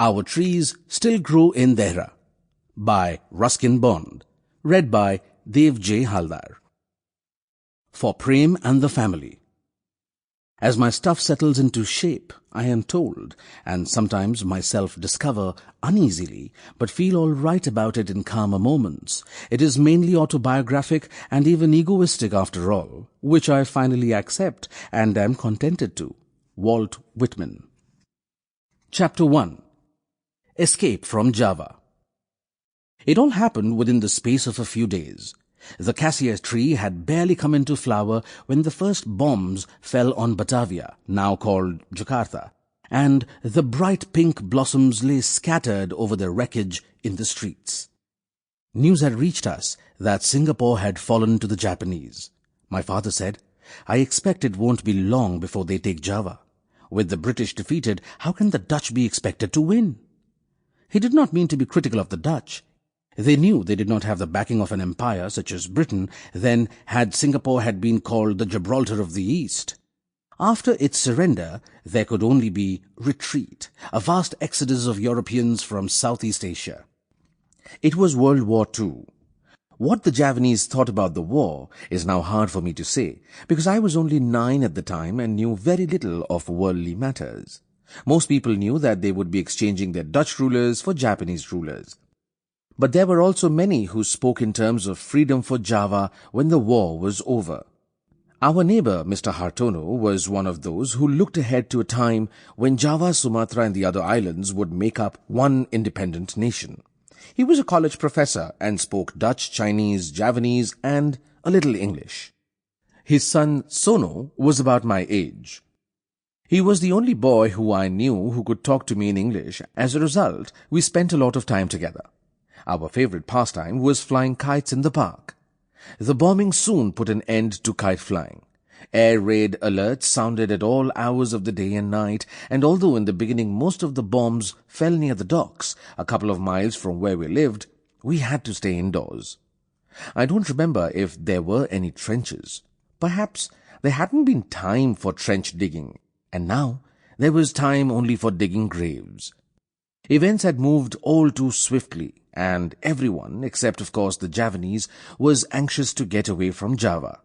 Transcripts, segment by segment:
Our Trees Still Grow in Dehra by Ruskin Bond. Read by Dev J. Haldar. For Prem and the Family. As my stuff settles into shape, I am told, and sometimes myself discover uneasily, but feel all right about it in calmer moments, it is mainly autobiographic and even egoistic after all, which I finally accept and am contented to. Walt Whitman. Chapter 1. Escape from Java. It all happened within the space of a few days. The cassia tree had barely come into flower when the first bombs fell on Batavia, now called Jakarta, and the bright pink blossoms lay scattered over the wreckage in the streets. News had reached us that Singapore had fallen to the Japanese. My father said, "I expect it won't be long before they take Java. With the British defeated, how can the Dutch be expected to win?" He did not mean to be critical of the Dutch. They knew they did not have the backing of an empire such as Britain, then had Singapore had been called the Gibraltar of the East. After its surrender, there could only be retreat, a vast exodus of Europeans from Southeast Asia. It was World War II. What the Javanese thought about the war is now hard for me to say, because I was only 9 at the time and knew very little of worldly matters. Most people knew that they would be exchanging their Dutch rulers for Japanese rulers. But there were also many who spoke in terms of freedom for Java when the war was over. Our neighbor, Mr. Hartono, was one of those who looked ahead to a time when Java, Sumatra and the other islands would make up one independent nation. He was a college professor and spoke Dutch, Chinese, Javanese and a little English. His son, Sono, was about my age. He was the only boy who I knew who could talk to me in English. As a result, we spent a lot of time together. Our favorite pastime was flying kites in the park. The bombing soon put an end to kite flying. Air raid alerts sounded at all hours of the day and night, and although in the beginning most of the bombs fell near the docks, a couple of miles from where we lived, we had to stay indoors. I don't remember if there were any trenches. Perhaps there hadn't been time for trench digging, and now there was time only for digging graves. Events had moved all too swiftly, and everyone, except of course the Javanese, was anxious to get away from Java.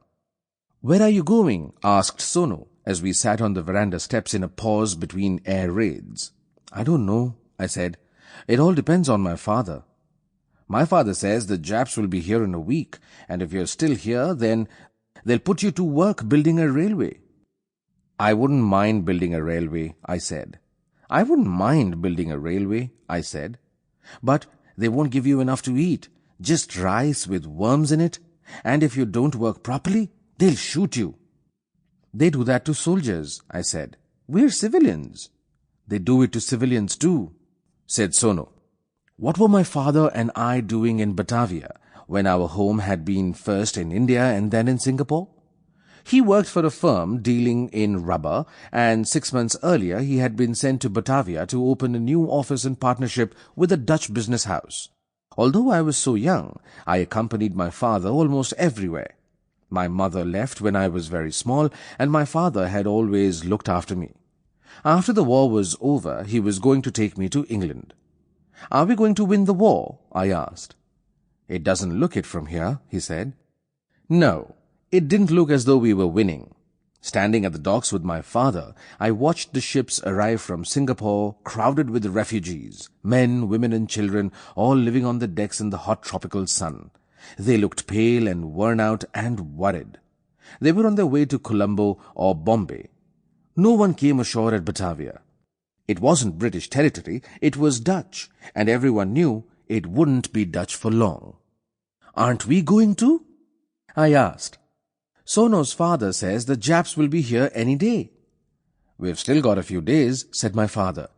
"Where are you going?" asked Sono, as we sat on the veranda steps in a pause between air raids. "I don't know," I said. "It all depends on my father. My father says the Japs will be here in a week, and if you're still here, then they'll put you to work building a railway." "I wouldn't mind building a railway," I said. "I wouldn't mind building a railway," I said. "But they won't give you enough to eat, just rice with worms in it, and if you don't work properly, they'll shoot you." "They do that to soldiers," I said. "We're civilians." "They do it to civilians too," said Sono. What were my father and I doing in Batavia when our home had been first in India and then in Singapore? He worked for a firm dealing in rubber, and 6 months earlier he had been sent to Batavia to open a new office in partnership with a Dutch business house. Although I was so young, I accompanied my father almost everywhere. My mother left when I was very small, and my father had always looked after me. After the war was over, he was going to take me to England. "Are we going to win the war?" I asked. "It doesn't look it from here," he said. No. It didn't look as though we were winning. Standing at the docks with my father, I watched the ships arrive from Singapore, crowded with refugees, men, women and children, all living on the decks in the hot tropical sun. They looked pale and worn out and worried. They were on their way to Colombo or Bombay. No one came ashore at Batavia. It wasn't British territory, it was Dutch, and everyone knew it wouldn't be Dutch for long. "Aren't we going to?" I asked. "Sono's father says the Japs will be here any day." "We've still got a few days," said my father.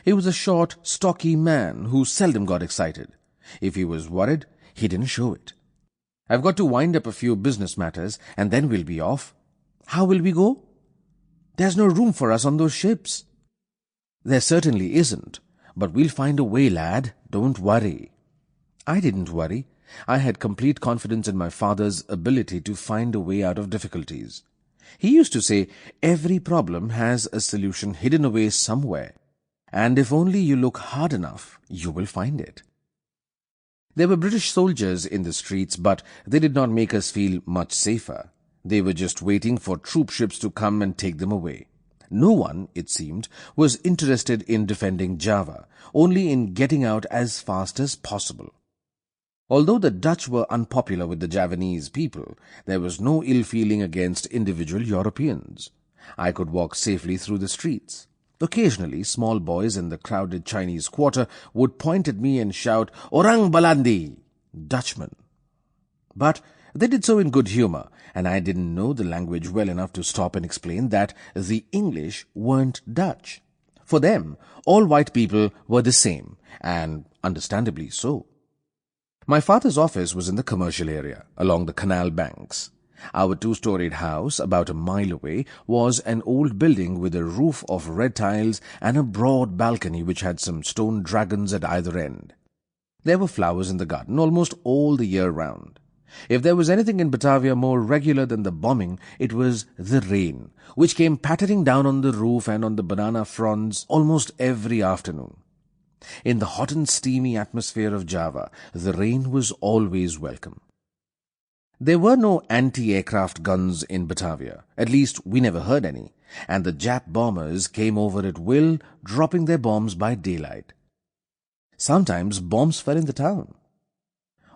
He was a short, stocky man who seldom got excited. If he was worried, he didn't show it. "I've got to wind up a few business matters, and then we'll be off." "How will we go?" "There's no room for us on those ships." "There certainly isn't, but we'll find a way, lad. Don't worry." I didn't worry. I had complete confidence in my father's ability to find a way out of difficulties. He used to say, every problem has a solution hidden away somewhere. And if only you look hard enough, you will find it. There were British soldiers in the streets, but they did not make us feel much safer. They were just waiting for troop ships to come and take them away. No one, it seemed, was interested in defending Java, only in getting out as fast as possible. Although the Dutch were unpopular with the Javanese people, there was no ill feeling against individual Europeans. I could walk safely through the streets. Occasionally, small boys in the crowded Chinese quarter would point at me and shout, "Orang Balandi!" Dutchman. But they did so in good humor, and I didn't know the language well enough to stop and explain that the English weren't Dutch. For them, all white people were the same, and understandably so. My father's office was in the commercial area, along the canal banks. Our two-storied house, about a mile away, was an old building with a roof of red tiles and a broad balcony which had some stone dragons at either end. There were flowers in the garden almost all the year round. If there was anything in Batavia more regular than the bombing, it was the rain, which came pattering down on the roof and on the banana fronds almost every afternoon. In the hot and steamy atmosphere of Java, the rain was always welcome. There were no anti-aircraft guns in Batavia, at least we never heard any, and the Jap bombers came over at will, dropping their bombs by daylight. Sometimes bombs fell in the town.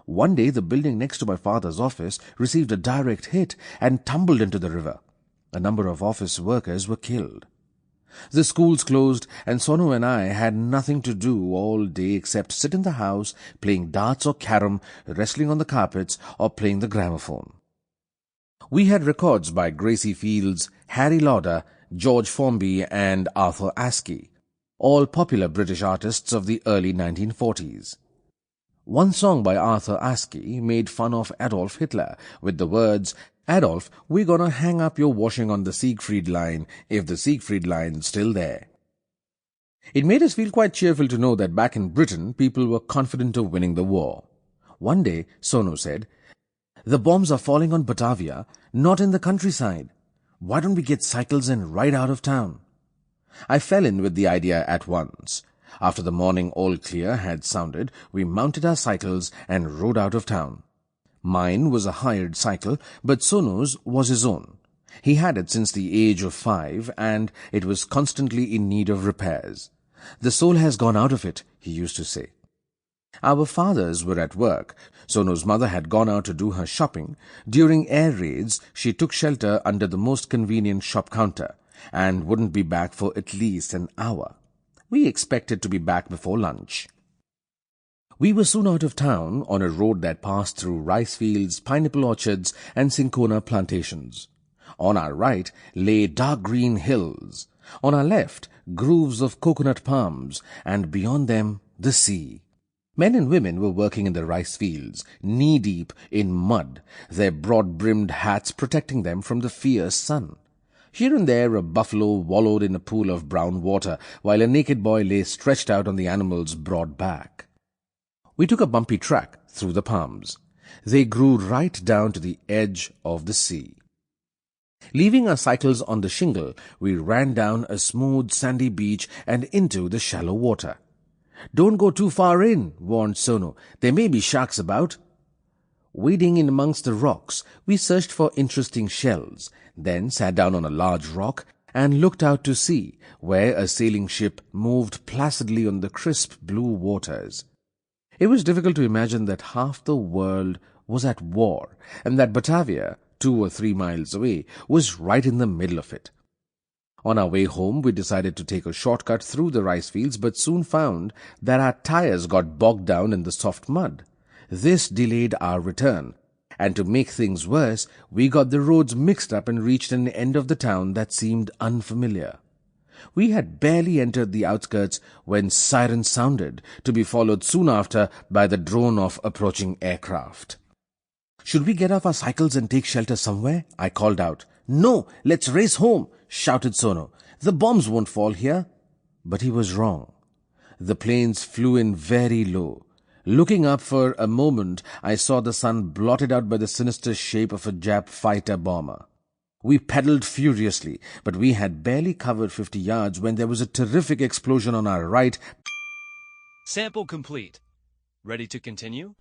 One day the building next to my father's office received a direct hit and tumbled into the river. A number of office workers were killed. The schools closed, and Sonu and I had nothing to do all day except sit in the house, playing darts or carom, wrestling on the carpets, or playing the gramophone. We had records by Gracie Fields, Harry Lauder, George Formby, and Arthur Askey, all popular British artists of the early 1940s. One song by Arthur Askey made fun of Adolf Hitler with the words, "Adolf, we're gonna hang up your washing on the Siegfried Line, if the Siegfried Line's still there." It made us feel quite cheerful to know that back in Britain, people were confident of winning the war. One day, Sonu said, "The bombs are falling on Batavia, not in the countryside. Why don't we get cycles and ride out of town?" I fell in with the idea at once. After the morning all clear had sounded, we mounted our cycles and rode out of town. Mine was a hired cycle, but Sonu's was his own. He had it since the age of 5, and it was constantly in need of repairs. "The soul has gone out of it," he used to say. Our fathers were at work. Sonu's mother had gone out to do her shopping. During air raids, she took shelter under the most convenient shop counter, and wouldn't be back for at least an hour. We expected to be back before lunch. We were soon out of town on a road that passed through rice fields, pineapple orchards, and cinchona plantations. On our right lay dark green hills. On our left, groves of coconut palms, and beyond them, the sea. Men and women were working in the rice fields, knee-deep in mud, their broad-brimmed hats protecting them from the fierce sun. Here and there a buffalo wallowed in a pool of brown water, while a naked boy lay stretched out on the animal's broad back. We took a bumpy track through the palms. They grew right down to the edge of the sea. Leaving our cycles on the shingle, we ran down a smooth sandy beach and into the shallow water. "Don't go too far in," warned Sonu. "There may be sharks about." Wading in amongst the rocks, we searched for interesting shells, then sat down on a large rock and looked out to sea, where a sailing ship moved placidly on the crisp blue waters. It was difficult to imagine that half the world was at war, and that Batavia, 2 or 3 miles away, was right in the middle of it. On our way home, we decided to take a shortcut through the rice fields, but soon found that our tires got bogged down in the soft mud. This delayed our return, and to make things worse, we got the roads mixed up and reached an end of the town that seemed unfamiliar. We had barely entered the outskirts when sirens sounded, to be followed soon after by the drone of approaching aircraft. "Should we get off our cycles and take shelter somewhere?" I called out. "No, let's race home," shouted Sonu. "The bombs won't fall here." But he was wrong. The planes flew in very low. Looking up for a moment, I saw the sun blotted out by the sinister shape of a Jap fighter bomber. We pedaled furiously, but we had barely covered 50 yards when there was a terrific explosion on our right. Sample complete. Ready to continue?